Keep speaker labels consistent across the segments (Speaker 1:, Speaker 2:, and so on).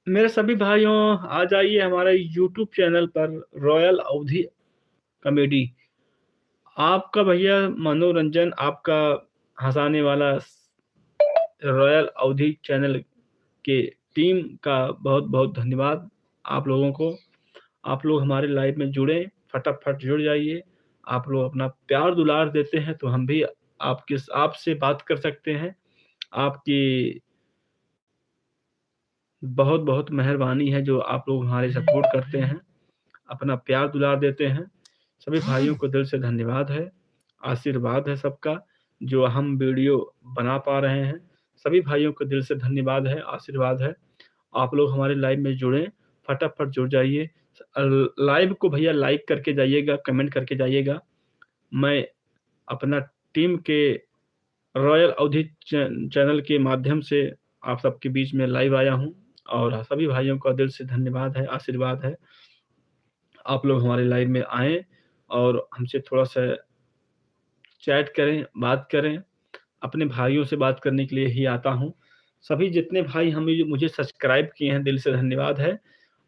Speaker 1: मेरे सभी भाइयों, आ जाइए हमारे यूट्यूब चैनल पर रॉयल अवधी कॉमेडी। आपका भैया मनोरंजन, आपका हंसाने वाला रॉयल अवधी चैनल के टीम का बहुत बहुत धन्यवाद आप लोगों को। आप लोग हमारे लाइव में जुड़े, फटाफट जुड़ जाइए। आप लोग अपना प्यार दुलार देते हैं तो हम भी आपसे बात कर सकते हैं। आपकी बहुत बहुत मेहरबानी है जो आप लोग हमारे सपोर्ट करते हैं, अपना प्यार दुलार देते हैं। सभी भाइयों को दिल से धन्यवाद है, आशीर्वाद है सबका जो हम वीडियो बना पा रहे हैं। सभी भाइयों को दिल से धन्यवाद है, आशीर्वाद है। आप लोग हमारे लाइव में जुड़ें, फटाफट जुड़ जाइए। लाइव को भैया लाइक करके जाइएगा, कमेंट करके जाइएगा। मैं अपना टीम के रॉयल अवधी चैनल के माध्यम से आप सबके बीच में लाइव आया हूँ और सभी भाइयों का दिल से धन्यवाद है, आशीर्वाद है। आप लोग हमारे लाइव में आएँ और हमसे थोड़ा-सा चैट करें, बात करें। अपने भाइयों से बात करने के लिए ही आता हूँ। सभी जितने भाई मुझे सब्सक्राइब किए हैं, दिल से धन्यवाद है।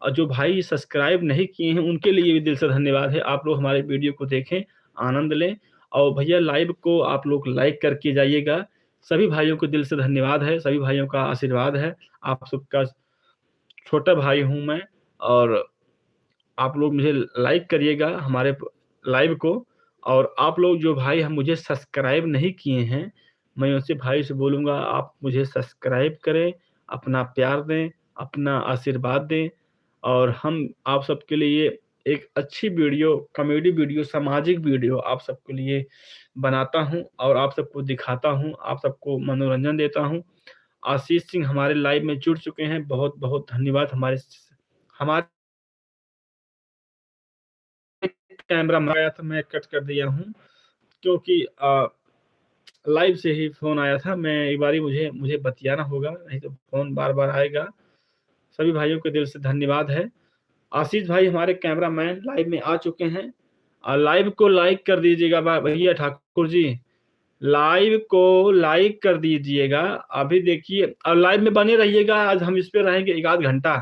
Speaker 1: और जो भाई सब्सक्राइब नहीं किए हैं, उनके लिए भी दिल से धन्यवाद है। आप लोग हमारे वीडियो को देखें, आनंद लें और भैया लाइव को आप लोग लाइक करके जाइएगा। सभी भाइयों को दिल से धन्यवाद है, सभी भाइयों का आशीर्वाद है। आप सबका छोटा भाई हूँ मैं और आप लोग मुझे लाइक करिएगा हमारे लाइव को। और आप लोग जो भाई हम मुझे सब्सक्राइब नहीं किए हैं, मैं उनसे भाई से बोलूँगा आप मुझे सब्सक्राइब करें, अपना प्यार दें, अपना आशीर्वाद दें और हम आप सबके लिए एक अच्छी वीडियो, कॉमेडी वीडियो, सामाजिक वीडियो आप सबके लिए बनाता हूँ और आप सबको दिखाता हूँ, आप सबको मनोरंजन देता हूँ। आशीष सिंह हमारे लाइव में जुड़ चुके हैं, बहुत-बहुत धन्यवाद। हमारे कैमरा मंगाया था, मैं कट कर दिया हूँ क्योंकि लाइव से ही फ़ोन आया था। मैं एक बारी मुझे मुझे बतियाना होगा, नहीं तो फ़ोन बार-बार आएगा। सभी भाइयों को दिल से धन्यवाद है। आशीष भाई हमारे कैमरामैन लाइव में आ चुके हैं। लाइव को लाइक कर दीजिएगा भैया ठाकुर जी, लाइव को लाइक कर दीजिएगा। अभी देखिए और लाइव में बने रहिएगा, आज हम इस पे रहेंगे 1 आध घंटा।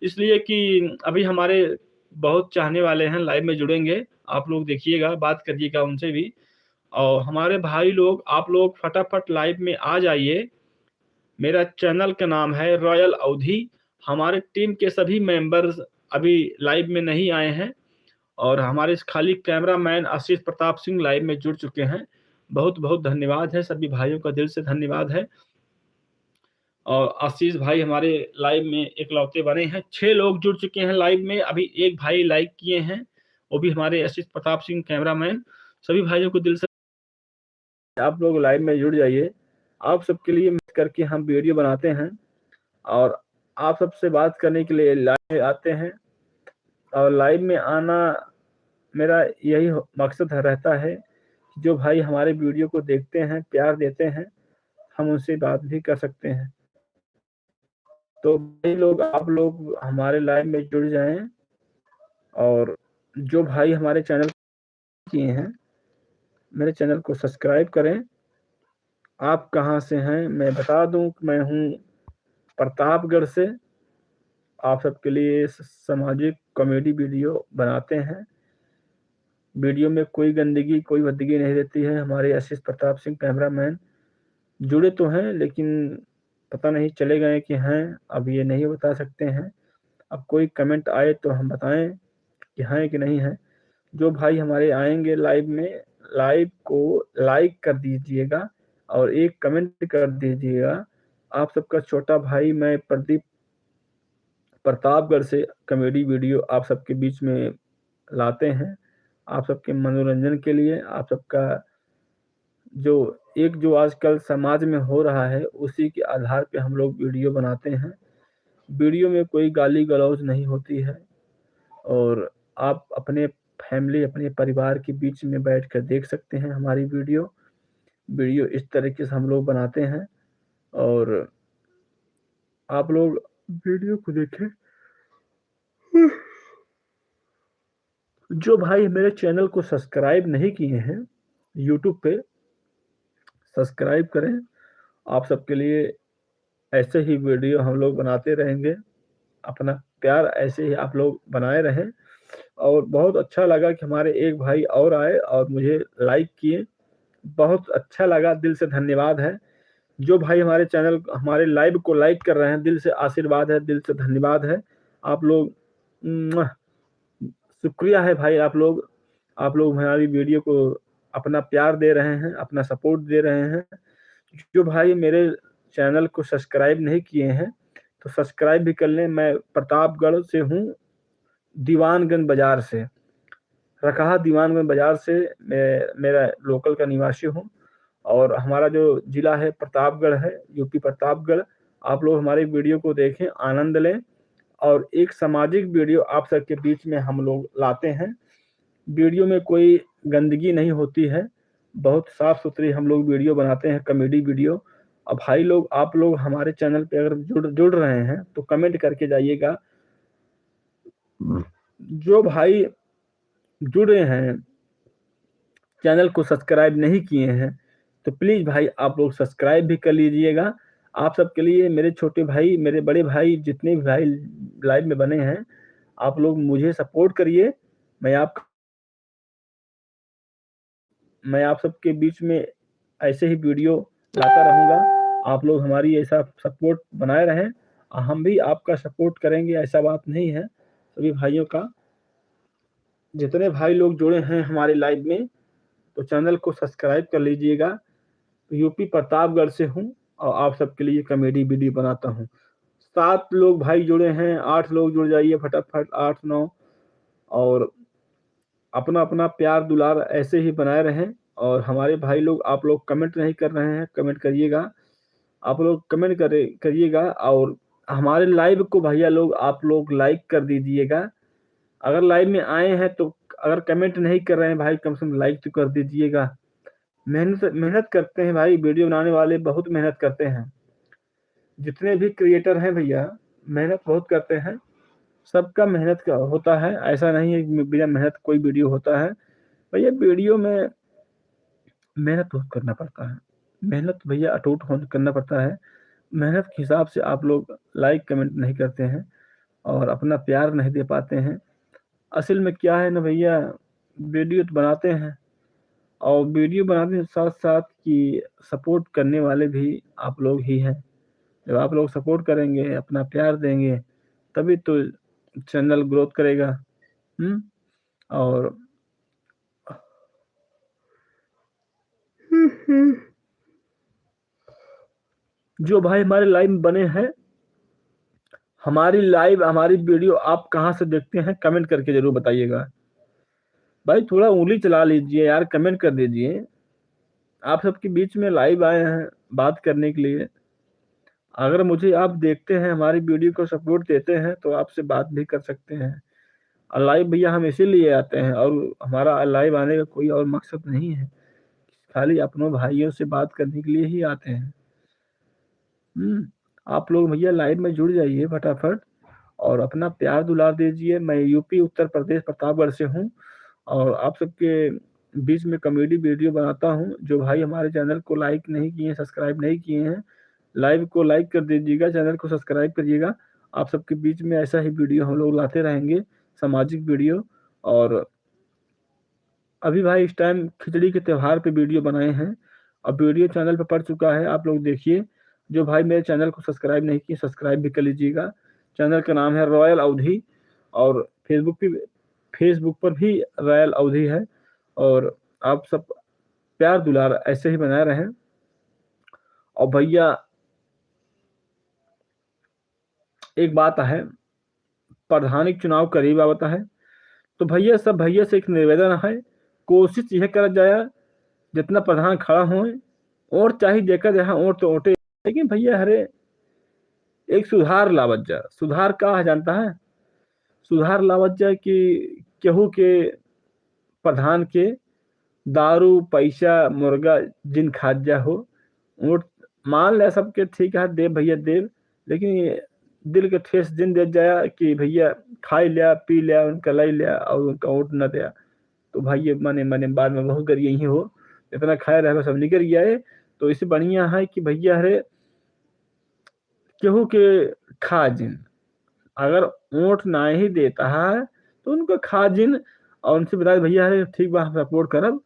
Speaker 1: इसलिए कि अभी हमारे बहुत चाहने वाले हैं लाइव में जुड़ेंगे। आप लोग देखिएगा, बात करिएगा उनसे भी। और हमारे भाई लोग, आप लोग फटाफट लाइव में आ जाइए। मेरा चैनल का नाम है रॉयल अवधी। हमारे टीम के सभी मेंबर्स अभी लाइव में नहीं आए हैं और हमारे खाली कैमरामैन आशीष प्रताप सिंह लाइव में जुड़ चुके हैं। बहुत-बहुत धन्यवाद है, सभी भाइयों का दिल से धन्यवाद है। और आशीष भाई हमारे लाइव में इकलौते बने हैं। 6 लोग जुड़ चुके हैं लाइव में, अभी 1 भाई लाइक किए हैं, वो भी हमारे आशीष प्रताप सिंह कैमरामैन। सभी भाइयों को दिल से आप लोग लाइव में जुड़ जाइए। आप सबके लिए मिल करके हम वीडियो बनाते हैं और आप सबसे बात करने के लिए लाइव में आते हैं और लाइव में आना मेरा यही मकसद रहता है कि जो भाई हमारे वीडियो को देखते हैं, प्यार देते हैं, हम उनसे बात भी कर सकते हैं। तो भाई लोग, आप लोग हमारे लाइव में जुड़ जाएँ और जो भाई हमारे चैनल किए हैं, मेरे चैनल को सब्सक्राइब करें। आप कहाँ से हैं? मैं बता दूँ कि मैं हूँ प्रतापगढ़ से। आप सबके लिए सामाजिक कॉमेडी वीडियो बनाते हैं। वीडियो में कोई गंदगी, कोई वदगी नहीं रहती है। हमारे आशीष प्रताप सिंह कैमरामैन जुड़े तो हैं लेकिन पता नहीं चले गए कि हैं, अब ये नहीं बता सकते हैं। अब कोई कमेंट आए तो हम बताएँ कि हैं कि नहीं हैं। जो भाई हमारे आएँगे लाइव में, लाइव को लाइक कर दीजिएगा और एक कमेंट कर दीजिएगा। आप सबका छोटा भाई मैं प्रदीप प्रतापगढ़ से कॉमेडी वीडियो आप सबके बीच में लाते हैं। आप सबके मनोरंजन के लिए, आप सबका जो आजकल समाज में हो रहा है, उसी के आधार पे हम लोग वीडियो बनाते हैं। वीडियो में कोई गाली-गलौज नहीं होती है और आप अपने फैमिली, अपने परिवार के बीच में बैठकर देख सकते हैं हमारी वीडियो। वीडियो इस तरीके से हम लोग बनाते हैं और आप लोग वीडियो को देखें। जो भाई मेरे चैनल को सब्सक्राइब नहीं किए हैं, यूट्यूब पे सब्सक्राइब करें। आप सबके लिए ऐसे ही वीडियो हम लोग बनाते रहेंगे। अपना प्यार ऐसे ही आप लोग बनाए रहें। और बहुत अच्छा लगा कि हमारे एक भाई और आए और मुझे लाइक किए, बहुत अच्छा लगा, दिल से धन्यवाद है। जो भाई हमारे चैनल हमारे लाइव को लाइक कर रहे हैं, दिल से आशीर्वाद है, दिल से धन्यवाद है। आप लोग शुक्रिया है भाई, आप लोग हमारी वीडियो को अपना प्यार दे रहे हैं, अपना सपोर्ट दे रहे हैं। जो भाई मेरे चैनल को सब्सक्राइब नहीं किए हैं तो सब्सक्राइब भी कर लें। मैं प्रतापगढ़ से हूँ, दीवानगंज बाजार से, रकहा दीवानगंज बाजार से मेरा लोकल का निवासी हूँ। और हमारा जो जिला है प्रतापगढ़ है, यूपी प्रतापगढ़। आप लोग हमारी वीडियो को देखें, आनंद लें। और एक सामाजिक वीडियो आप सबके बीच में हम लोग लाते हैं। वीडियो में कोई गंदगी नहीं होती है, बहुत साफ सुथरी हम लोग वीडियो बनाते हैं, कॉमेडी वीडियो। अब भाई लोग आप लोग हमारे चैनल पे अगर जुड़ रहे हैं तो कमेंट करके जाइएगा। जो भाई जुड़े हैं, चैनल को सब्सक्राइब नहीं किए हैं तो प्लीज़ भाई आप लोग सब्सक्राइब भी कर लीजिएगा। आप सबके लिए मेरे छोटे भाई, मेरे बड़े भाई, जितने भी भाई लाइव में बने हैं, आप लोग मुझे सपोर्ट करिए। मैं आप सबके बीच में ऐसे ही वीडियो लाता रहूँगा। आप लोग हमारी ऐसा सपोर्ट बनाए रहें, हम भी आपका सपोर्ट करेंगे, ऐसा बात नहीं है। सभी भाइयों का, जितने भाई लोग जुड़े हैं हमारे लाइव में, तो चैनल को सब्सक्राइब कर लीजिएगा। यूपी प्रतापगढ़ से हूँ और आप सबके लिए कॉमेडी वीडियो बनाता हूँ। 7 लोग भाई जुड़े हैं, 8 लोग जुड़ जाइए फटाफट, 8-9। और अपना प्यार दुलार ऐसे ही बनाए रहें। और हमारे भाई लोग, आप लोग कमेंट नहीं कर रहे हैं, कमेंट करिएगा। आप लोग कमेंट करिएगा। और हमारे लाइव को भैया लोग आप लोग लाइक कर दीजिएगा। अगर लाइव में आए हैं तो अगर कमेंट नहीं कर रहे हैं भाई, कम से कम लाइक तो कर दीजिएगा। मेहनत करते हैं भाई, वीडियो बनाने वाले बहुत मेहनत करते हैं। जितने भी क्रिएटर हैं भैया, मेहनत बहुत करते हैं। सबका मेहनत का होता है, ऐसा नहीं है कि बिना मेहनत कोई वीडियो होता है। भैया वीडियो में मेहनत बहुत करना पड़ता है, मेहनत भैया अटूट करना पड़ता है। मेहनत के हिसाब से आप लोग लाइक कमेंट नहीं करते हैं और अपना प्यार नहीं दे पाते हैं। असल में क्या है ना भैया, वीडियो तो बनाते हैं और वीडियो बनाने के साथ साथ कि सपोर्ट करने वाले भी आप लोग ही हैं। जब आप लोग सपोर्ट करेंगे, अपना प्यार देंगे, तभी तो चैनल ग्रोथ करेगा। और जो भाई हमारे लाइव में बने हैं, हमारी वीडियो आप कहाँ से देखते हैं, कमेंट करके जरूर बताइएगा। भाई थोड़ा उंगली चला लीजिए यार, कमेंट कर दीजिए। आप सबके बीच में लाइव आए हैं बात करने के लिए। अगर मुझे आप देखते हैं, हमारी वीडियो को सपोर्ट देते हैं, तो आपसे बात भी कर सकते हैं। और लाइव भैया हम इसीलिए आते हैं, और हमारा लाइव आने का कोई और मकसद नहीं है, खाली अपनों भाइयों से बात करने के लिए ही आते हैं। आप लोग भैया लाइव में जुड़ जाइए फटाफट और अपना प्यार दुलार दीजिए। मैं यूपी उत्तर प्रदेश प्रतापगढ़ से हूँ और आप सबके बीच में कॉमेडी वीडियो बनाता हूँ। जो भाई हमारे चैनल को लाइक नहीं किए, सब्सक्राइब नहीं किए हैं, लाइव को लाइक कर दीजिएगा, चैनल को सब्सक्राइब करिएगा। आप सबके बीच में ऐसा ही वीडियो हम लोग लाते रहेंगे, सामाजिक वीडियो। और अभी भाई इस टाइम खिचड़ी के त्यौहार पे वीडियो बनाए हैं और वीडियो चैनल पे पड़ चुका है, आप लोग देखिए। जो भाई मेरे चैनल को सब्सक्राइब नहीं किए, सब्सक्राइब भी कर लीजिएगा। चैनल का नाम है रॉयल अवधी और फेसबुक पर भी रॉयल अवधी है। और आप सब प्यार दुलार ऐसे ही बनाए रहें। और भैया एक बात है, प्रधानिक चुनाव करीब आवता है, तो भैया सब भैया से एक निवेदन है, कोशिश यह कर जाए जितना प्रधान खड़ा हो और चाहे देखा जहाँ और तो ओटे, लेकिन भैया हरे एक सुधार लावत जा। सुधार का है जानता है? सुधार लावत जा कि केहू के प्रधान के दारू पैसा मुर्गा जिन खाजा हो, वोट मान ले सबके ठीक है, देव भैया देव, लेकिन ये दिल के ठेस दिन दे जाया कि भैया खाई लिया पी लिया उनका लाई लिया और उनका वोट न दिया, तो भाई मने मने बाद में बहुत करिए ही हो, इतना खाया रहे सब निकल गया है। तो इससे बढ़िया है कि भैया हरे केहू के खा जिन अगर वोट ना ही देता है तो उनको खाजिन और उनसे बता भैया अरे ठीक बा हम सपोर्ट करब,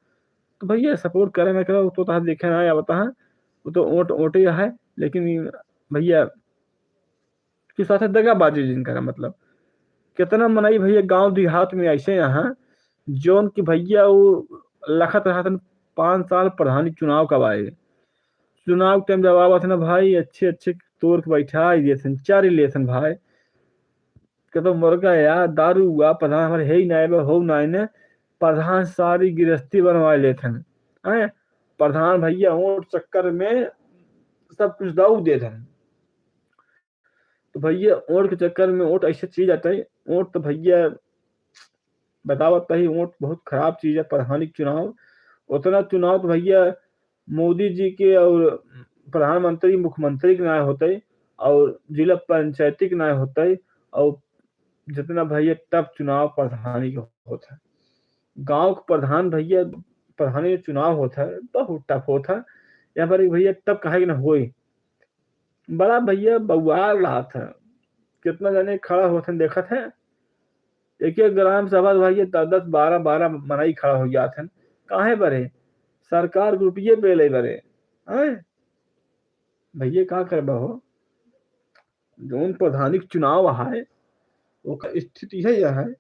Speaker 1: तो भैया सपोर्ट करे ना करे तो तहां देखे ना आवता है, वो तो वोट वोट ही है। लेकिन भैया के साथ दगाबाजी जिनका का मतलब कितना मनाई भैया गांव देहात में ऐसे यहाँ जोन की भैया वो लखत रहा था 5 साल प्रधानी चुनाव कब आए, चुनाव टाइम जब आवा था ना भाई अच्छे अच्छे तोड़ के बैठा दिए चार इलेक्शन भाई के तो मुर्गा यार दारू हुआ प्रधान हमारे है ही ना हो ना ने प्रधान सारी गिरस्ती बनवा लेते हैं प्रधान भैया वोट चक्कर में सब कुछ दाऊ देते हैं। तो भैया वोट के चक्कर में वोट ऐसी चीज आता है, वोट तो भैया बतावत ही वोट बहुत खराब चीज है। प्रधानी चुनाव उतना चुनाव तो भैया मोदी जी के और प्रधानमंत्री मुख्यमंत्री के न्याय होते और जिला पंचायती के न्याय होते और जितना भैया टफ चुनाव प्रधानी का होता है। गांव के प्रधान भैया प्रधानी चुनाव होता है बहुत टफ होता है। यहाँ पर भैया टफ कहे ना हो बड़ा भैया बउआल रहा था, कितना जाने खड़ा होते देखा था एक एक ग्राम सभा भैया 10 10 12 12 मनाई खड़ा हो गया था काहे बरे सरकार रुपये पे ले बरे भैया का कर हो जोन प्रधानी चुनाव है वो स्थिति है यह है।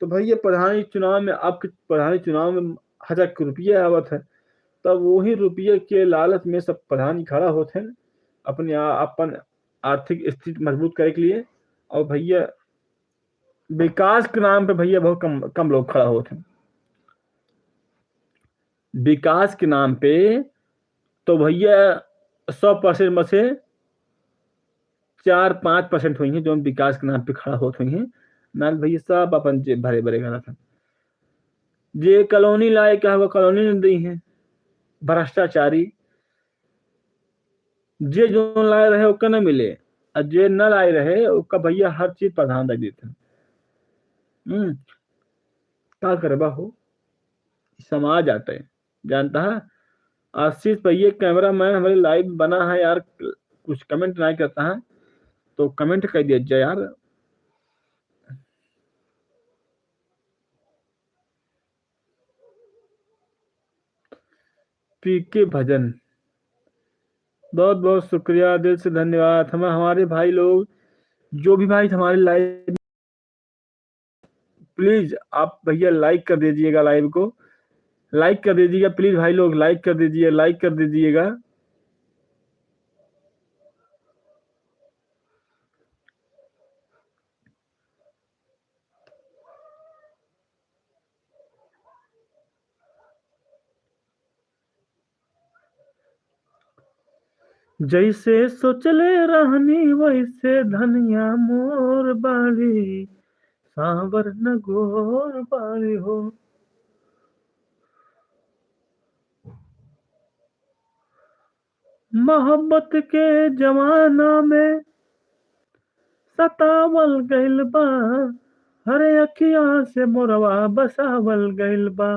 Speaker 1: तो भैया प्रधानी चुनाव में आपके प्रधानी चुनाव में 1000 रुपये आवत है तब वही रुपये के लालच में सब प्रधानी खड़ा होते हैं अपने अपन आर्थिक स्थिति मजबूत करे के लिए। और भैया विकास के नाम पे भैया बहुत कम कम लोग खड़ा होते हैं विकास के नाम पे। तो भैया 100% में से 4-5% हुई हैं जो विकास के नाम पे खड़ा होते हुई हैं ना भैया सब अपन भरे भरे गलत है। जे कॉलोनी लाए क्या हुआ कॉलोनी नहीं दी है भ्रष्टाचारी जे जो लाए रहे उसका न मिले और जे न लाए रहे उसका भैया हर चीज प्रधान रख देते हैं। क्या करबा हो समाज आता है जानता है। आशीष भैया कैमरा मैन हमारे लाइव बना है यार कुछ कमेंट नहीं करता है तो कमेंट कर दीजिए यार। पीके भजन बहुत बहुत शुक्रिया दिल से धन्यवाद। हमारे भाई लोग जो भी भाई हमारे लाइव प्लीज आप भैया लाइक कर दीजिएगा लाइव को लाइक कर दीजिएगा प्लीज भाई लोग लाइक कर दीजिए लाइक कर दीजिएगा। जैसे सोचले रहनी वैसे धनिया मोर बाड़ी सांवर न गोर बाड़ी हो। मोहब्बत के जमाना में सतावल गइल बा हरे अखिया से मोरवा बसावल गइल बा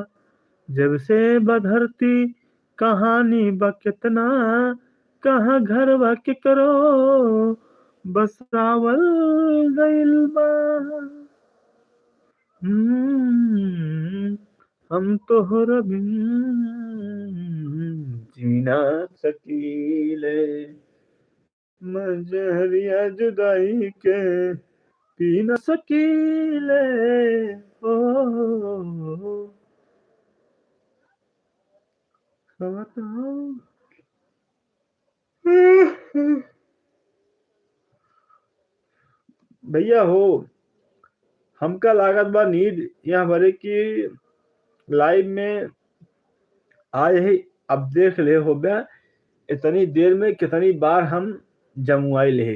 Speaker 1: जब से बधरती कहानी बा कितना कहाँ घर बा के करो बसावल गइल बा। हम तोहरा बिन जीना सकीले मजहरिया जुदाई के पी न सकीले ओ भैया हो हमका लागत बा नींद यहाँ भरे की लाइव में आए ही अब देख ले हो गया इतनी देर में कितनी बार हम जमुआई ले।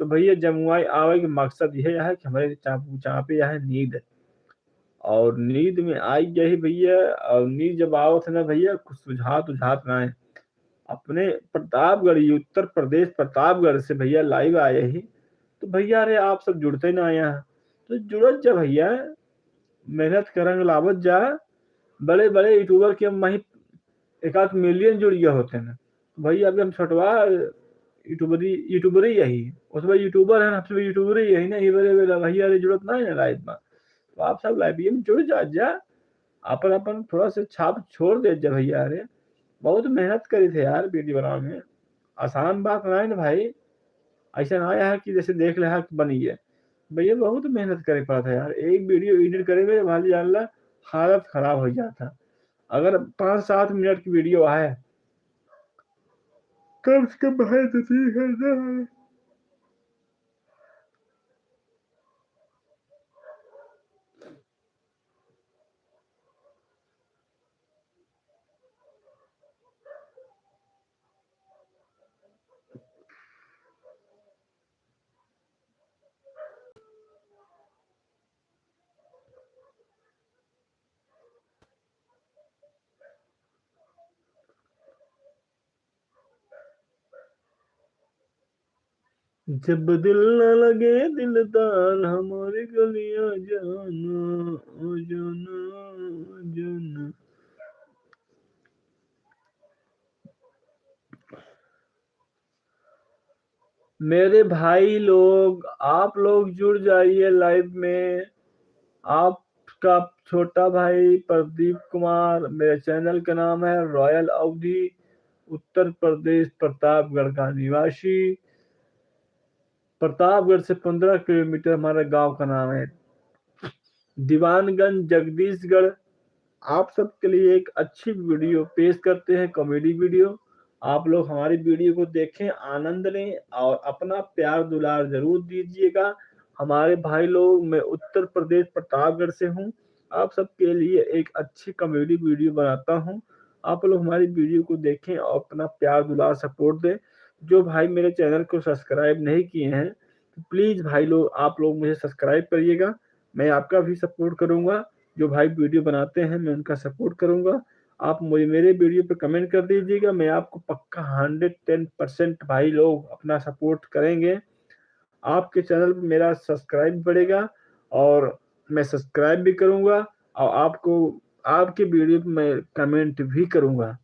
Speaker 1: तो भैया जमुआई आवे के मकसद यह है कि हमारे चापे यह है नींद और नींद में आई गई भैया और नींद जब आओ थे ना भैया कुछ सुझात उझात ना है अपने प्रतापगढ़ उत्तर प्रदेश प्रतापगढ़ से भैया लाइव आए ही। तो भैया अरे आप सब जुड़ते ना आया तो जुड़त जा भैया मेहनत करंग लावत जा बड़े बड़े यूट्यूबर के वहीं 1 आध मिलियन जुड़ गया होते हैं भैया अभी हम छोटवा यूट्यूबर ही यही उसमें यूट्यूबर है, सबसे यूट्यूबर ही यही ना, ये बड़े भैया जरूरत ना है लाइफ में, तो आप सब लाइफ में जुड़ जा अपन अपन थोड़ा सा छाप छोड़ दे जब भैया। अरे बहुत मेहनत करी थे यार वीडियो बनाने में, आसान बात ना है ना भाई, ऐसा ना आया है कि जैसे देख ले कि बनी है भैया, बहुत मेहनत करे पड़ा था यार, एक वीडियो एडिट करे में भाई जान ला हालत खराब हो जाता। अगर 5-7 मिनट की वीडियो आए कम से कम भाई तो ठीक है ना। जब दिल न लगे दिलदार हमारी गलियां जाना, ओ जाना, ओ जाना। मेरे भाई लोग आप लोग जुड़ जाइए लाइव में। आपका छोटा भाई प्रदीप कुमार, मेरे चैनल का नाम है रॉयल अवधि, उत्तर प्रदेश प्रतापगढ़ का निवासी। प्रतापगढ़ से 15 किलोमीटर हमारे गांव का नाम है दीवानगंज, जगदीशगढ़। आप सबके लिए एक अच्छी वीडियो पेश करते हैं, कॉमेडी वीडियो। आप लोग हमारी वीडियो को देखें, आनंद लें और अपना प्यार दुलार जरूर दीजिएगा। हमारे भाई लोग, मैं उत्तर प्रदेश प्रतापगढ़ से हूँ, आप सबके लिए एक अच्छी कॉमेडी वीडियो बनाता हूँ। आप लोग हमारी वीडियो को देखें और अपना प्यार दुलार सपोर्ट दें। जो भाई मेरे चैनल को सब्सक्राइब नहीं किए हैं तो प्लीज भाई लोग आप लोग मुझे सब्सक्राइब करिएगा, मैं आपका भी सपोर्ट करूंगा। जो भाई वीडियो बनाते हैं मैं उनका सपोर्ट करूंगा। आप मुझे मेरे वीडियो पे कमेंट कर दीजिएगा, मैं आपको पक्का 110% भाई लोग अपना सपोर्ट करेंगे। आपके चैनल पे मेरा सब्सक्राइब बढ़ेगा और मैं सब्सक्राइब भी करूंगा और आपको आपके वीडियो पे मैं कमेंट भी करूंगा।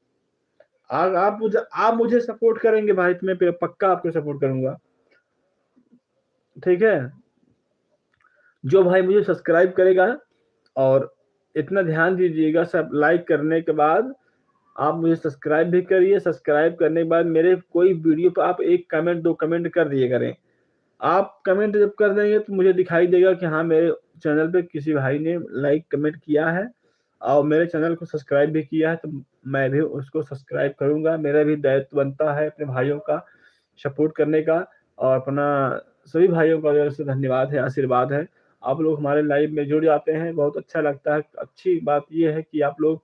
Speaker 1: आप मुझे सपोर्ट करेंगे भाई तो मैं पक्का आपको सपोर्ट करूंगा, ठीक है। जो भाई मुझे सब्सक्राइब करेगा, और इतना ध्यान दीजिएगा सब लाइक करने के बाद आप मुझे सब्सक्राइब भी करिए। सब्सक्राइब करने के बाद मेरे कोई वीडियो पर आप एक कमेंट 2 कमेंट कर दिए करें। आप कमेंट जब कर देंगे तो मुझे दिखाई देगा कि हाँ मेरे चैनल पे किसी भाई ने लाइक कमेंट किया है और मेरे चैनल को सब्सक्राइब भी किया है, तो मैं भी उसको सब्सक्राइब करूंगा। मेरा भी दायित्व बनता है अपने भाइयों का सपोर्ट करने का, और अपना सभी भाइयों का दिल से धन्यवाद है, आशीर्वाद है। आप लोग हमारे लाइव में जुड़ जाते हैं, बहुत अच्छा लगता है। अच्छी बात यह है कि आप लोग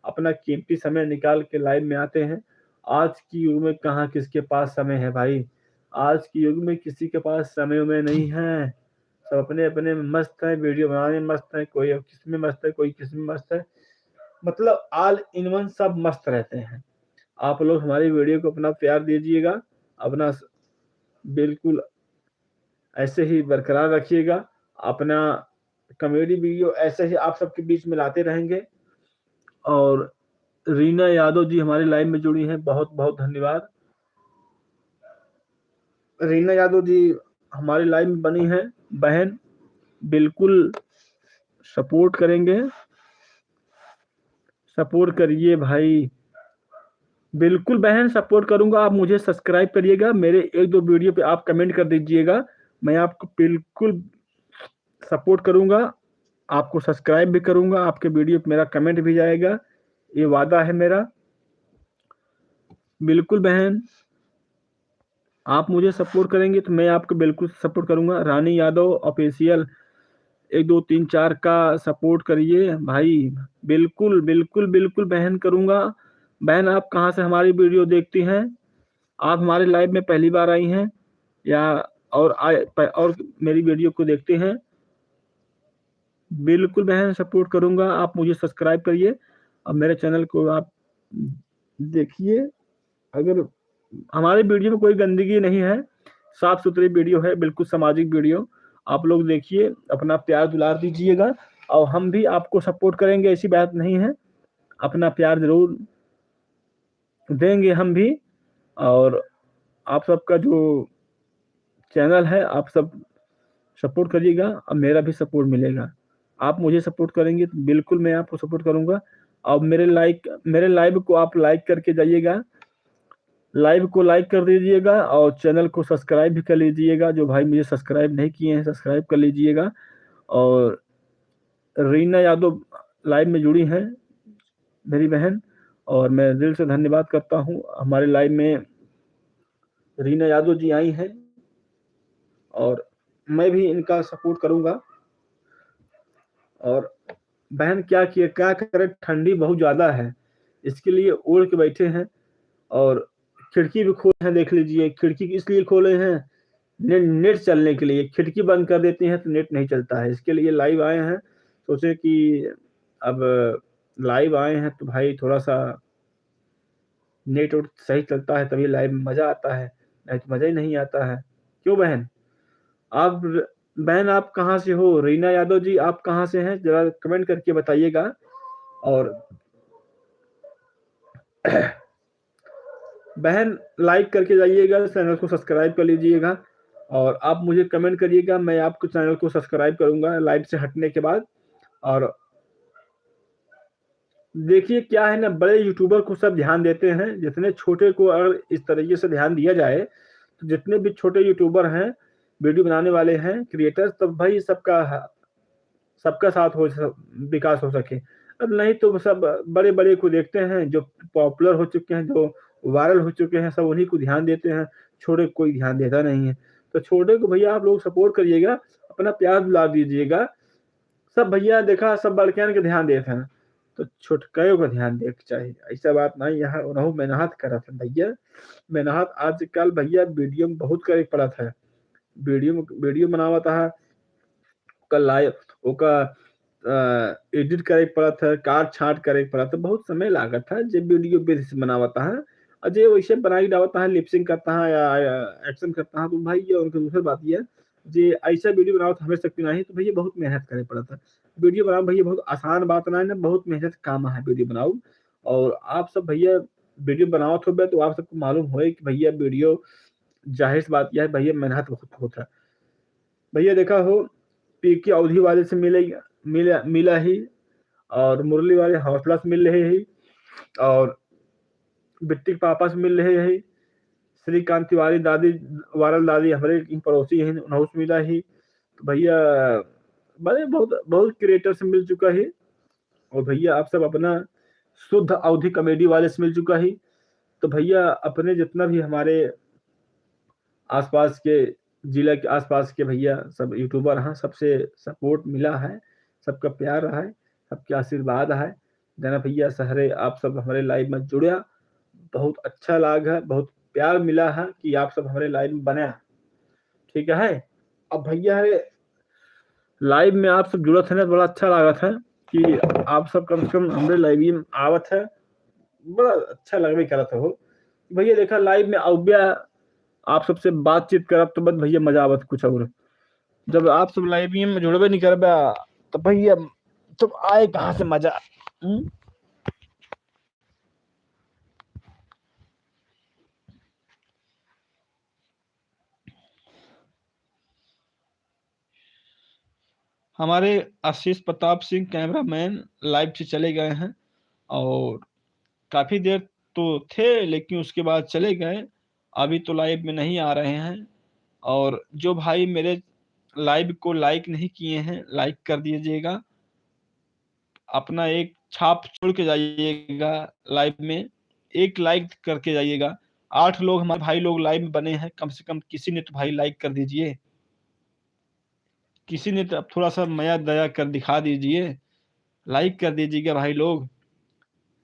Speaker 1: अपना कीमती समय निकाल के लाइव में आते हैं। आज की युग में कहाँ किसके पास समय है भाई, आज की युग में किसी के पास समय में नहीं है, सब अपने अपने में मस्त है, वीडियो बनाने में मस्त है, कोई किस में मस्त है, कोई किस में मस्त है, मतलब ऑल इन वन सब मस्त रहते हैं। आप लोग हमारी वीडियो को अपना प्यार दीजिएगा, अपना बिल्कुल ऐसे ही बरकरार रखिएगा। अपना कॉमेडी वीडियो ऐसे ही आप सबके बीच में लाते रहेंगे। और रीना यादव जी हमारे लाइव में जुड़ी हैं, बहुत बहुत धन्यवाद। रीना यादव जी हमारे लाइव में बनी हैं बहन, बिल्कुल सपोर्ट करेंगे, सपोर्ट करिए भाई, बिल्कुल बहन सपोर्ट करूंगा। आप मुझे सब्सक्राइब करिएगा, मेरे 1-2 वीडियो पे आप कमेंट कर दीजिएगा, मैं आपको बिल्कुल सपोर्ट करूंगा, आपको सब्सक्राइब भी करूंगा, आपके वीडियो पे मेरा कमेंट भी जाएगा, ये वादा है मेरा। बिल्कुल बहन, आप मुझे सपोर्ट करेंगे तो मैं आपको बिल्कुल सपोर्ट करूंगा। रानी यादव ऑफिशियल 1 2 3 4 का सपोर्ट करिए भाई, बिल्कुल बिल्कुल बिल्कुल बहन करूंगा। बहन आप कहाँ से हमारी वीडियो देखती हैं, आप हमारे लाइव में पहली बार आई हैं या और मेरी वीडियो को देखते हैं? बिल्कुल बहन सपोर्ट करूंगा, आप मुझे सब्सक्राइब करिए और मेरे चैनल को आप देखिए। अगर हमारे वीडियो में कोई गंदगी नहीं है, साफ सुथरी वीडियो है, बिल्कुल सामाजिक वीडियो। आप लोग देखिए, अपना प्यार दुलार दीजिएगा और हम भी आपको सपोर्ट करेंगे, ऐसी बात नहीं है, अपना प्यार जरूर देंगे हम भी। और आप सबका जो चैनल है आप सब सपोर्ट करिएगा और मेरा भी सपोर्ट मिलेगा। आप मुझे सपोर्ट करेंगे तो बिल्कुल मैं आपको सपोर्ट करूँगा। और मेरे लाइव को आप लाइक करके जाइएगा। लाइव को लाइक कर दीजिएगा और चैनल को सब्सक्राइब भी कर लीजिएगा। जो भाई मुझे सब्सक्राइब नहीं किए हैं सब्सक्राइब कर लीजिएगा। और रीना यादव लाइव में जुड़ी हैं मेरी बहन, और मैं दिल से धन्यवाद करता हूँ। हमारे लाइव में रीना यादव जी आई हैं और मैं भी इनका सपोर्ट करूँगा। और बहन क्या करें, ठंडी बहुत ज़्यादा है, इसके लिए ओढ़ के बैठे हैं। और खिड़की भी खोले हैं, देख लीजिए खिड़की इसलिए खोले हैं नेट चलने के लिए। खिड़की बंद कर देते हैं तो नेट नहीं चलता है, इसके लिए लाइव आए हैं। सोचे कि अब लाइव आए हैं तो भाई थोड़ा सा नेट उट सही चलता है तभी लाइव में मज़ा आता है, नहीं तो मज़ा ही नहीं आता है। क्यों बहन? बहन आप कहाँ से हो? रीना यादव जी आप कहाँ से हैं? जरा कमेंट करके बताइएगा। और बहन लाइक करके जाइएगा, चैनल को सब्सक्राइब कर लीजिएगा और आप मुझे कमेंट करिएगा, मैं आपको चैनल को सब्सक्राइब करूंगा लाइव से हटने के बाद। और देखिए क्या है ना, बड़े यूट्यूबर को सब ध्यान देते हैं, जितने छोटे को अगर इस तरीके से ध्यान दिया जाए तो जितने भी छोटे यूट्यूबर हैं, वीडियो बनाने वाले हैं, क्रिएटर, तब भाई सबका साथ विकास हो सके। अब नहीं तो सब बड़े बड़े को देखते हैं, जो पॉपुलर हो चुके हैं, जो वायरल हो चुके हैं, सब उन्हीं को ध्यान देते हैं, छोटे कोई ध्यान देता नहीं है। तो छोटे को भैया आप लोग सपोर्ट करिएगा, अपना प्यार दिला दीजिएगा। सब भैया देखा सब बड़कियान के ध्यान देते हैं तो छोटकायों का ध्यान देख चाहिए, ऐसा बात नहीं। यहाँ उन्हों मेहनत करा था भैया, मेहनत आजकल भैया वीडियो में बहुत करे पड़ा था। वीडियो बनावा था, लाइव ओका एडिट करे पड़ा था, काट छाट करे पड़ा था, बहुत समय लागत था। जब वीडियो बेसिस बनावता है और जो वैसे बनाई डालता है, लिपसिंग करता है या एक्शन करता है, तो भाई ये उनकी दूसरी बात ये है जे ऐसा वीडियो बनाओ तो हमें सकती नहीं, तो भैया बहुत मेहनत करे पड़ा था। वीडियो बनाओ भैया बहुत आसान बात ना है ना, बहुत मेहनत काम है वीडियो बनाओ। और आप सब भैया वीडियो बनाओ तो आप सबको मालूम हो कि भैया वीडियो जाहिर सी बात यह है भैया मेहनत बहुत होता है। भैया देखा हो पी के अवधि वाले से मिला ही, और मुरली वाले हौसला से मिल रहे ही, और बिट्टी के पापा से मिल रहे ही, श्रीकांत तिवारी दादी वायरल दादी हमारे पड़ोसी हैं उन्होंने से मिला ही। तो भैया बड़े बहुत बहुत क्रिएटर से मिल चुका है। और भैया आप सब अपना शुद्ध अवधि कॉमेडी वाले से मिल चुका ही। तो भैया अपने जितना भी हमारे आसपास के जिला के आसपास के भैया सब यूट्यूबर हैं, सबसे सपोर्ट मिला है, सबका प्यार रहा है, सबके आशीर्वाद है। जना भैया सहरे आप सब हमारे लाइव में जुड़े, बहुत अच्छा लगा, बहुत प्यार मिला है कि आप सब हमारे लाइव में बने। ठीक है। अब भैया लाइव में आप सब जुड़त है ना, बड़ा अच्छा लगा था कि आप सब कम से कम हमारे लाइव में आवत है, बड़ा अच्छा लगवे करा था हो। भैया देखा लाइव में अव्या आप सबसे बातचीत करब तो बस भैया मजा आवत कुछ और। जब आप सब लाइव में जुड़बे नहीं करबे तो भैया तुम आए कहाँ से मजा। हमारे आशीष प्रताप सिंह कैमरामैन लाइव से चले गए हैं और काफी देर तो थे लेकिन उसके बाद चले गए, अभी तो लाइव में नहीं आ रहे हैं। और जो भाई मेरे लाइव को लाइक नहीं किए हैं लाइक कर दीजिएगा, अपना एक छाप छोड़ के जाइएगा लाइव में, एक लाइक करके जाइएगा। 8 लोग हमारे भाई लोग लाइव में बने हैं, कम से कम किसी ने तो भाई लाइक कर दीजिए, किसी ने तो थोड़ा सा माया दया कर दिखा दीजिए, लाइक कर दीजिएगा भाई लोग।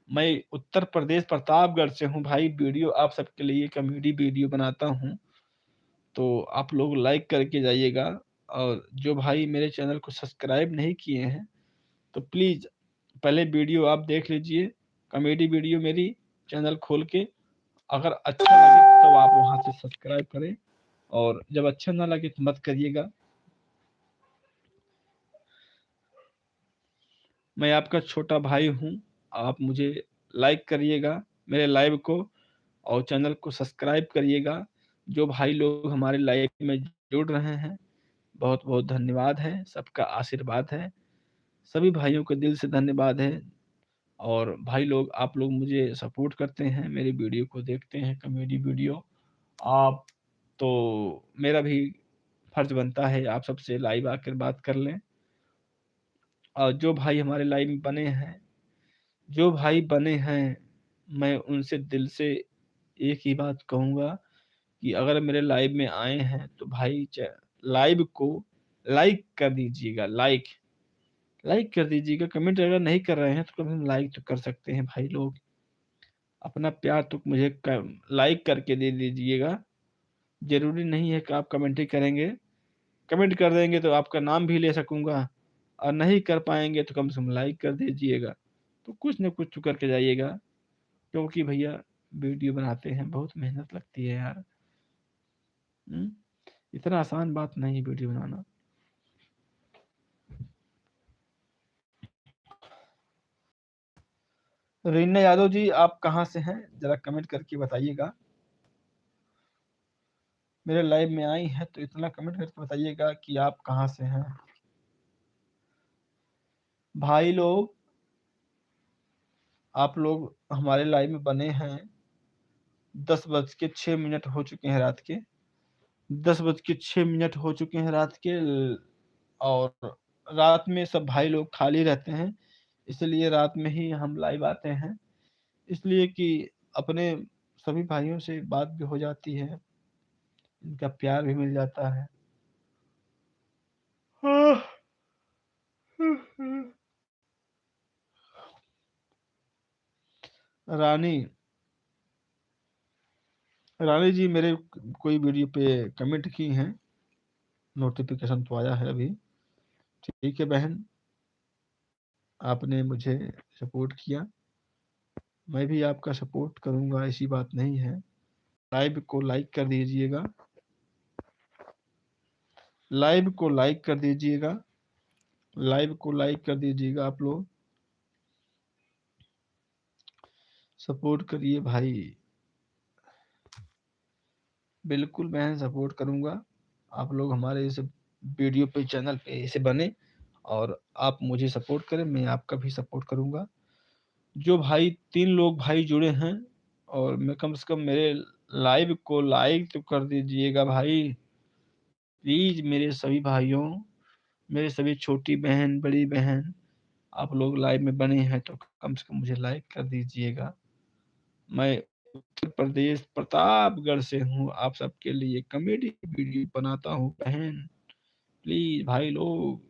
Speaker 1: मैं उत्तर प्रदेश प्रतापगढ़ से हूँ भाई, वीडियो आप सबके लिए कॉमेडी वीडियो बनाता हूँ, तो आप लोग लाइक करके जाइएगा। और जो भाई मेरे चैनल को सब्सक्राइब नहीं किए हैं तो प्लीज़ पहले वीडियो आप देख लीजिए, कॉमेडी वीडियो मेरी चैनल खोल के, अगर अच्छा लगे तो आप वहाँ से सब्सक्राइब करें, और जब अच्छा ना लगे तो मत करिएगा। मैं आपका छोटा भाई हूँ, आप मुझे लाइक करिएगा मेरे लाइव को और चैनल को सब्सक्राइब करिएगा। जो भाई लोग हमारे लाइव में जुड़ रहे हैं, बहुत बहुत धन्यवाद है, सबका आशीर्वाद है, सभी भाइयों को दिल से धन्यवाद है। और भाई लोग, आप लोग मुझे सपोर्ट करते हैं, मेरी वीडियो को देखते हैं, कॉमेडी वीडियो आप, तो मेरा भी फर्ज बनता है आप सबसे लाइव आकर बात कर लें। और जो भाई हमारे लाइव में बने हैं, जो भाई बने हैं, मैं उनसे दिल से एक ही बात कहूँगा कि अगर मेरे लाइव में आए हैं तो भाई लाइव को लाइक कर दीजिएगा, लाइक लाइक कर दीजिएगा। कमेंट अगर नहीं कर रहे हैं तो कम लाइक तो कर सकते हैं भाई लोग। अपना प्यार तो मुझे लाइक करके दे दीजिएगा। जरूरी नहीं है कि आप कमेंट ही करेंगे, कमेंट कर देंगे तो आपका नाम भी ले सकूंगा, और नहीं कर पाएंगे तो कम से कम लाइक कर दीजिएगा। तो कुछ न कुछ तो करके जाइएगा, क्योंकि भैया वीडियो बनाते हैं बहुत मेहनत लगती है यार। इतना आसान बात नहीं वीडियो बनाना। रीना यादव जी, आप कहाँ से हैं, जरा कमेंट करके बताइएगा। मेरे लाइव में आई है तो इतना कमेंट करके बताइएगा कि आप कहाँ से हैं भाई लोग। आप लोग हमारे लाइव में बने हैं। 10:06 हो चुके हैं रात के, 10:06 हो चुके हैं रात के। और रात में सब भाई लोग खाली रहते हैं, इसलिए रात में ही हम लाइव आते हैं, इसलिए कि अपने सभी भाइयों से बात भी हो जाती है, इनका प्यार भी मिल जाता है। रानी रानी जी मेरे कोई वीडियो पे कमेंट की हैं, नोटिफिकेशन तो आया है अभी। ठीक है बहन, आपने मुझे सपोर्ट किया, मैं भी आपका सपोर्ट करूंगा, ऐसी बात नहीं है। लाइव को लाइक कर दीजिएगा, लाइव को लाइक कर दीजिएगा, लाइव को लाइक कर दीजिएगा। आप लोग सपोर्ट करिए भाई, बिल्कुल मैं सपोर्ट करूंगा। आप लोग हमारे इस वीडियो पे चैनल पे ऐसे बने और आप मुझे सपोर्ट करें, मैं आपका भी सपोर्ट करूंगा। जो भाई 3 लोग भाई जुड़े हैं, और मैं कम से कम मेरे लाइव को लाइक तो कर दीजिएगा भाई प्लीज। मेरे सभी भाइयों, मेरे सभी छोटी बहन बड़ी बहन, आप लोग लाइव में बने हैं तो कम से कम मुझे लाइक कर दीजिएगा। मैं उत्तर प्रदेश प्रतापगढ़ से हूँ, आप सबके लिए कॉमेडी वीडियो बनाता हूँ बहन। प्लीज भाई लोग,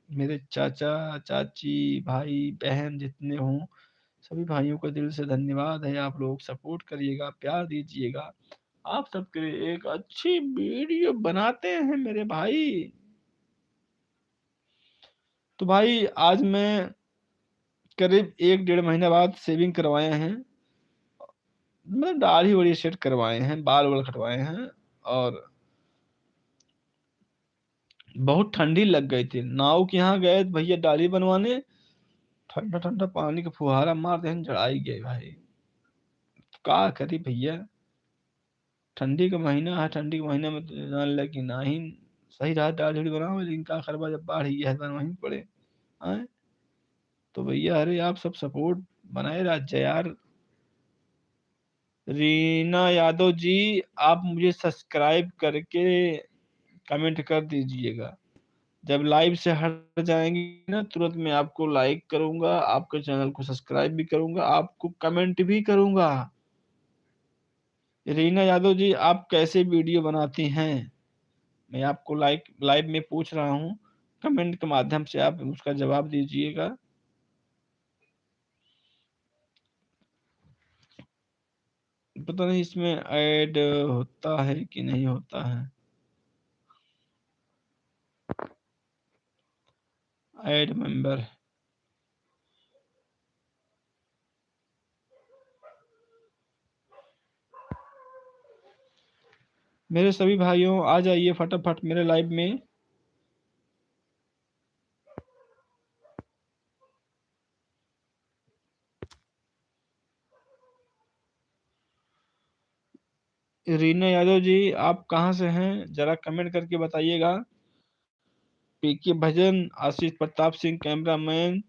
Speaker 1: मेरे चाचा चाची भाई बहन जितने हों, सभी भाइयों का दिल से धन्यवाद है। आप लोग सपोर्ट करिएगा, प्यार दीजिएगा, आप सबके लिए एक अच्छी वीडियो बनाते हैं मेरे भाई। तो भाई आज मैं करीब 1-1.5 महीने बाद शेविंग करवाए हैं, मतलब दाढ़ी वड़ी सेट करवाए हैं, बाल वाल कटवाए हैं। और बहुत ठंडी लग गई थी, नाव के यहाँ गए भैया दाढ़ी बनवाने, ठंडा ठंडा पानी का फुहारा मार दे जड़ाई गए भाई। का करी भैया, ठंडी का महीना है, ठंडी के महीने में तो जान लगे ना ही सही रहा दाढ़ी उड़ी बनाओ, लेकिन का करबा जब बाढ़ ही है वहीं पड़े आए। तो भैया अरे आप सब सपोर्ट बनाए राज्य यार। रीना यादव जी, आप मुझे सब्सक्राइब करके कमेंट कर दीजिएगा। जब लाइव से हट जाएंगे ना, तुरंत मैं आपको लाइक करूंगा, आपके चैनल को सब्सक्राइब भी करूंगा, आपको कमेंट भी करूंगा। रीना यादव जी, आप कैसे वीडियो बनाती हैं, मैं आपको लाइव में पूछ रहा हूँ, कमेंट के माध्यम से आप उसका जवाब दीजिएगा। पता नहीं इसमें ऐड होता है कि नहीं होता है, ऐड मेंबर। मेरे सभी भाइयों आ जाइए फटाफट मेरे लाइव में। रीना यादव जी, आप कहाँ से हैं? जरा कमेंट करके बताइएगा। पीके भजन, आशीष प्रताप सिंह कैमरामैन,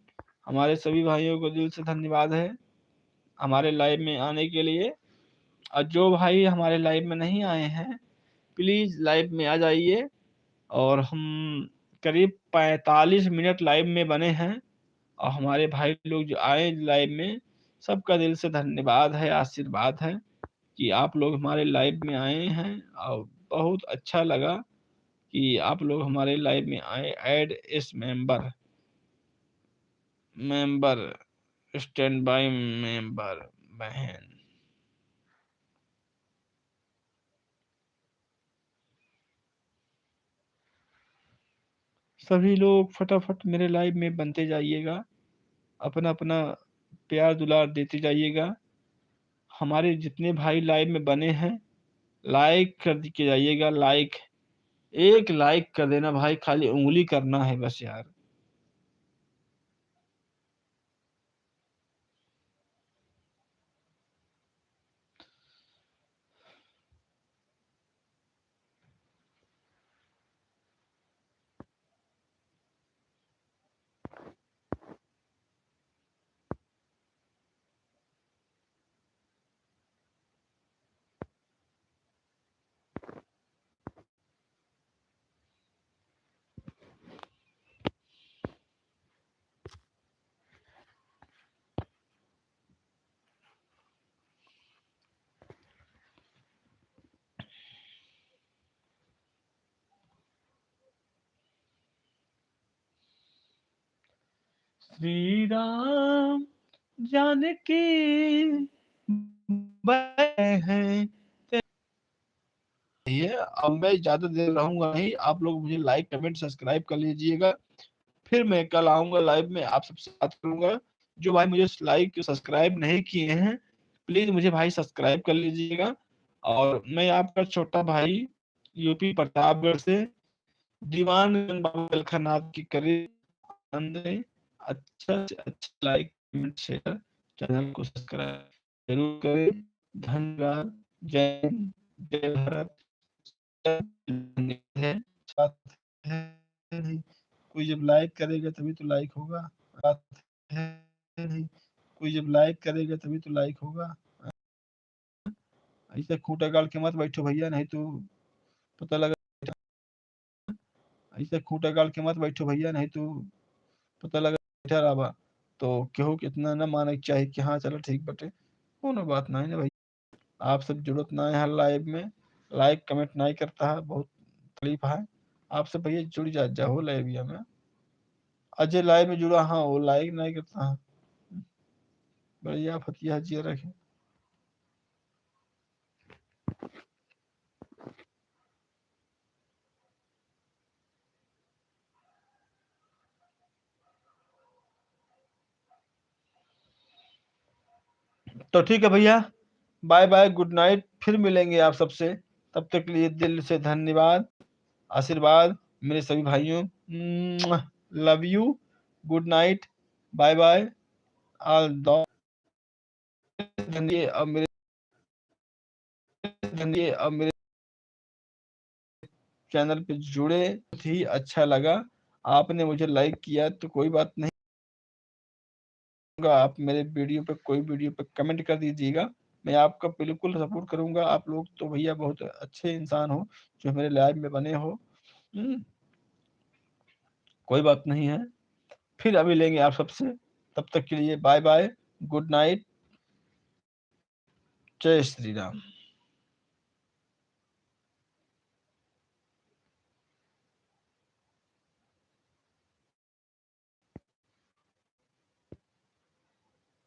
Speaker 1: हमारे सभी भाइयों को दिल से धन्यवाद है हमारे लाइव में आने के लिए। और जो भाई हमारे लाइव में नहीं आए हैं, प्लीज लाइव में आ जाइए। और हम करीब 45 मिनट लाइव में बने हैं, और हमारे भाई लोग जो आए लाइव में, सबका दिल से धन्यवाद है, आशीर्वाद है कि आप लोग हमारे लाइव में आए हैं। और बहुत अच्छा लगा कि आप लोग हमारे लाइव में आए। ऐड इस मेंबर, स्टैंड बाय मेंबर बहन। सभी लोग फटाफट मेरे लाइव में बनते जाइएगा, अपना अपना प्यार दुलार देते जाइएगा। हमारे जितने भाई लाइव में बने हैं, लाइक कर के जाइएगा। लाइक, एक लाइक कर देना भाई, खाली उंगली करना है बस यार। श्री राम जानकी है। ये अब मैं ज्यादा देर रहूंगा नहीं, आप लोग मुझे लाइक कमेंट सब्सक्राइब कर लीजिएगा। फिर मैं कल आऊंगा लाइव में, आप सबसे बात करूंगा। जो भाई मुझे लाइक सब्सक्राइब नहीं किए हैं, प्लीज मुझे भाई सब्सक्राइब कर लीजिएगा। और मैं आपका छोटा भाई, यूपी प्रतापगढ़ से, दीवान बाबा अलखनाथ की करीब अंदर। अच्छा से अच्छा लाइक कमेंट शेयर, चैनल को सब्सक्राइब जरूर करें। धन्यवाद। जय हिंद, जय भारत। है बात है नहीं, कोई जब लाइक करेगा तभी तो लाइक होगा। बात है नहीं, कोई जब लाइक करेगा तभी तो लाइक होगा। ऐसे खूंटा गाड़ के मत बैठो भैया, नहीं तो पता लगा। ऐसे खूंटा गाड़ के मत बैठो भैया, नहीं तो पता लगा बैठा रहा तो केहू कितना ना माने के चाहे कि हाँ चलो ठीक बटे। कोनो बात नहीं ना भाई, आप सब जरूरत ना है लाइव में, लाइक कमेंट नहीं करता है, बहुत तकलीफ है। आपसे भैया जुड़ जाओ लाइव में। अजय लाइव में जुड़ा, हाँ वो लाइक नहीं करता है। बढ़िया फतिया जी रखे। तो ठीक है भैया, बाय बाय, गुड नाइट, फिर मिलेंगे आप सबसे। तब तक के लिए दिल से धन्यवाद, आशीर्वाद मेरे सभी भाइयों। Love you, good night, bye bye. All धन्य अब मेरे चैनल पे जुड़े, बहुत ही अच्छा लगा। आपने मुझे लाइक किया तो कोई बात नहीं, आप मेरे वीडियो पे कोई वीडियो पे कमेंट कर दीजिएगा, मैं आपका बिल्कुल सपोर्ट करूंगा। आप लोग तो भैया बहुत अच्छे इंसान हो जो मेरे लाइव में बने हो। कोई बात नहीं है, फिर अभी लेंगे आप सबसे। तब तक के लिए बाय बाय, गुड नाइट, जय श्री राम।